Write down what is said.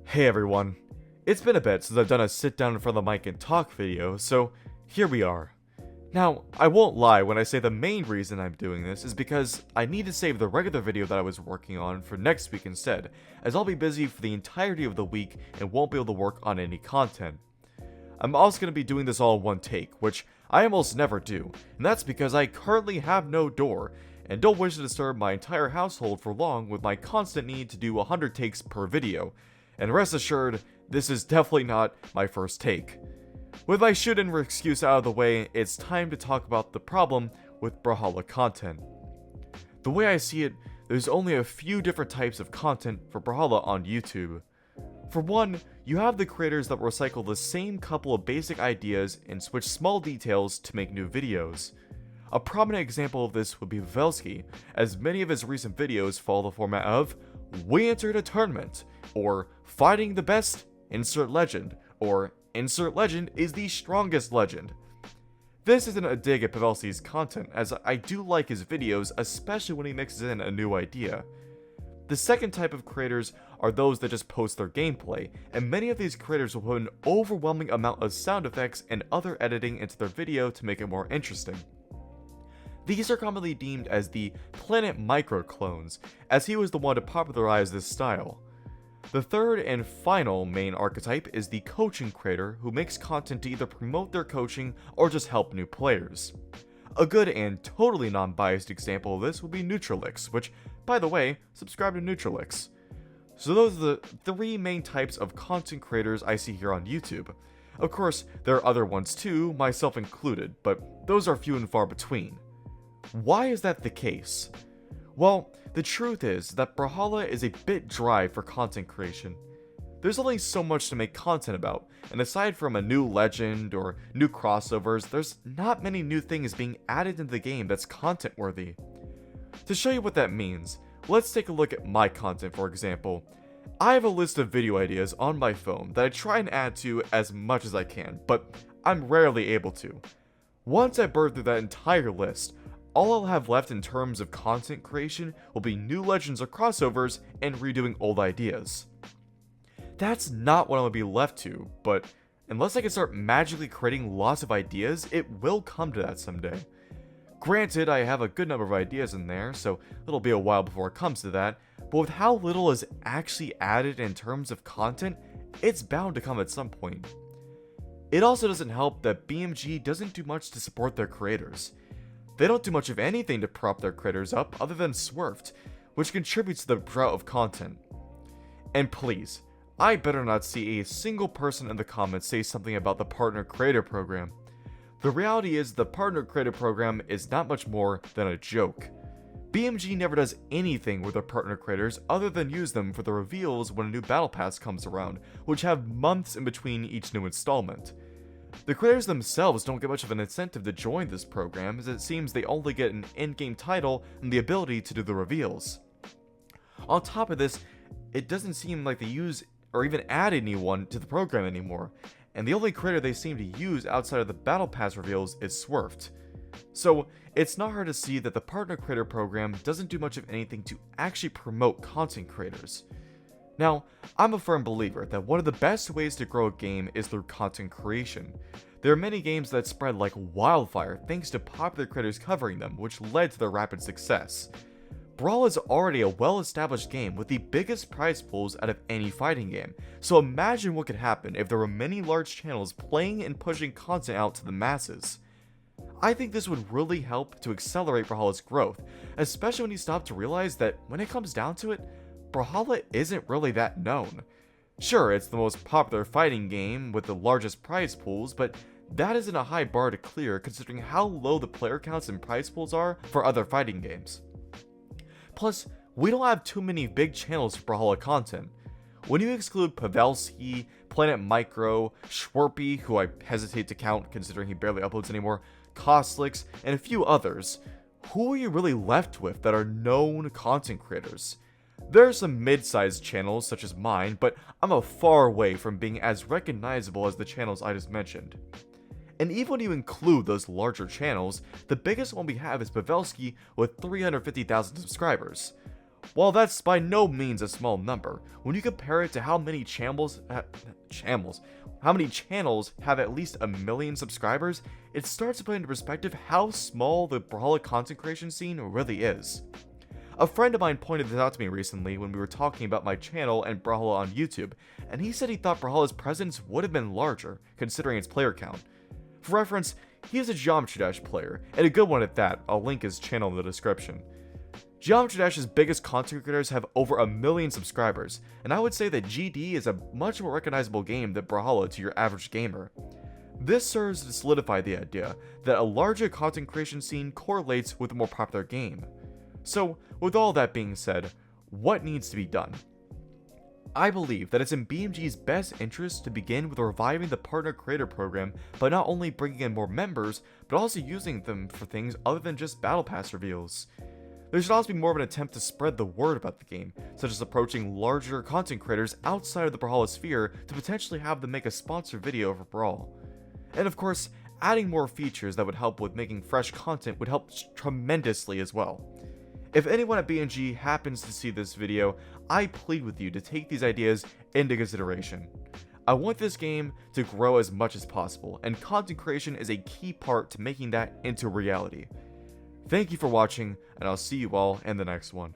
Hey everyone, it's been a bit since I've done a sit down in front of the mic and talk video, so here we are. Now, I won't lie when I say the main reason I'm doing this is because I need to save the regular video that I was working on for next week instead, as I'll be busy for the entirety of the week and won't be able to work on any content. I'm also going to be doing this all in one take, which I almost never do, and that's because I currently have no door, and don't wish to disturb my entire household for long with my constant need to do 100 takes per video. And rest assured, this is definitely not my first take. With my should-and excuse out of the way, it's time to talk about the problem with Brawlhalla content. The way I see it, there's only a few different types of content for Brawlhalla on YouTube. For one, you have the creators that recycle the same couple of basic ideas and switch small details to make new videos. A prominent example of this would be Velsky, as many of his recent videos follow the format of "We entered a tournament," or "Fighting the best, insert legend," or "Insert legend is the strongest legend." This isn't a dig at Pavelski's content, as I do like his videos, especially when he mixes in a new idea. The second type of creators are those that just post their gameplay, and many of these creators will put an overwhelming amount of sound effects and other editing into their video to make it more interesting. These are commonly deemed as the Planet Micro clones, as he was the one to popularize this style. The third and final main archetype is the coaching creator who makes content to either promote their coaching or just help new players. A good and totally non-biased example of this would be Neutralix, which, by the way, subscribe to Neutralix. So those are the three main types of content creators I see here on YouTube. Of course, there are other ones too, myself included, but those are few and far between. Why is that the case? Well, the truth is that Brawlhalla is a bit dry for content creation. There's only so much to make content about, and aside from a new legend or new crossovers, there's not many new things being added into the game that's content worthy. To show you what that means, let's take a look at my content for example. I have a list of video ideas on my phone that I try and add to as much as I can, but I'm rarely able to. Once I burn through that entire list, all I'll have left in terms of content creation will be new legends or crossovers and redoing old ideas. That's not what I'll be left to, but unless I can start magically creating lots of ideas, it will come to that someday. Granted, I have a good number of ideas in there, so it'll be a while before it comes to that, but with how little is actually added in terms of content, it's bound to come at some point. It also doesn't help that BMG doesn't do much to support their creators. They don't do much of anything to prop their creators up other than Swerved, which contributes to the drought of content. And please, I better not see a single person in the comments say something about the Partner Creator Program. The reality is the Partner Creator Program is not much more than a joke. BMG never does anything with their partner creators other than use them for the reveals when a new battle pass comes around, which have months in between each new installment. The creators themselves don't get much of an incentive to join this program, as it seems they only get an in-game title and the ability to do the reveals. On top of this, it doesn't seem like they use or even add anyone to the program anymore, and the only creator they seem to use outside of the battle pass reveals is Swerved. So it's not hard to see that the Partner Creator Program doesn't do much of anything to actually promote content creators. Now, I'm a firm believer that one of the best ways to grow a game is through content creation. There are many games that spread like wildfire thanks to popular creators covering them, which led to their rapid success. Brawl is already a well-established game with the biggest prize pools out of any fighting game, so imagine what could happen if there were many large channels playing and pushing content out to the masses. I think this would really help to accelerate Brawlhalla's growth, especially when you stop to realize that when it comes down to it, Brawlhalla isn't really that known. Sure, it's the most popular fighting game with the largest prize pools, but that isn't a high bar to clear considering how low the player counts and prize pools are for other fighting games. Plus, we don't have too many big channels for Brawlhalla content. When you exclude Pavelski, Planet Micro, Schwerpy, who I hesitate to count considering he barely uploads anymore, Kostlix, and a few others, who are you really left with that are known content creators? There are some mid-sized channels such as mine, but I'm a far away from being as recognizable as the channels I just mentioned. And even when you include those larger channels, the biggest one we have is Pavelski with 350,000 subscribers. While that's by no means a small number, when you compare it to how many channels have at least 1 million subscribers, it starts to put into perspective how small the Brawlhalla content creation scene really is. A friend of mine pointed this out to me recently when we were talking about my channel and Brawlhalla on YouTube, and he said he thought Brawlhalla's presence would have been larger, considering its player count. For reference, he is a Geometry Dash player, and a good one at that. I'll link his channel in the description. Geometry Dash's biggest content creators have over 1 million subscribers, and I would say that GD is a much more recognizable game than Brawlhalla to your average gamer. This serves to solidify the idea that a larger content creation scene correlates with a more popular game. So, with all that being said, what needs to be done? I believe that it's in BMG's best interest to begin with reviving the Partner Creator Program by not only bringing in more members, but also using them for things other than just Battle Pass reveals. There should also be more of an attempt to spread the word about the game, such as approaching larger content creators outside of the Brawlhalla sphere to potentially have them make a sponsored video for Brawl. And of course, adding more features that would help with making fresh content would help tremendously as well. If anyone at BMG happens to see this video, I plead with you to take these ideas into consideration. I want this game to grow as much as possible, and content creation is a key part to making that into reality. Thank you for watching, and I'll see you all in the next one.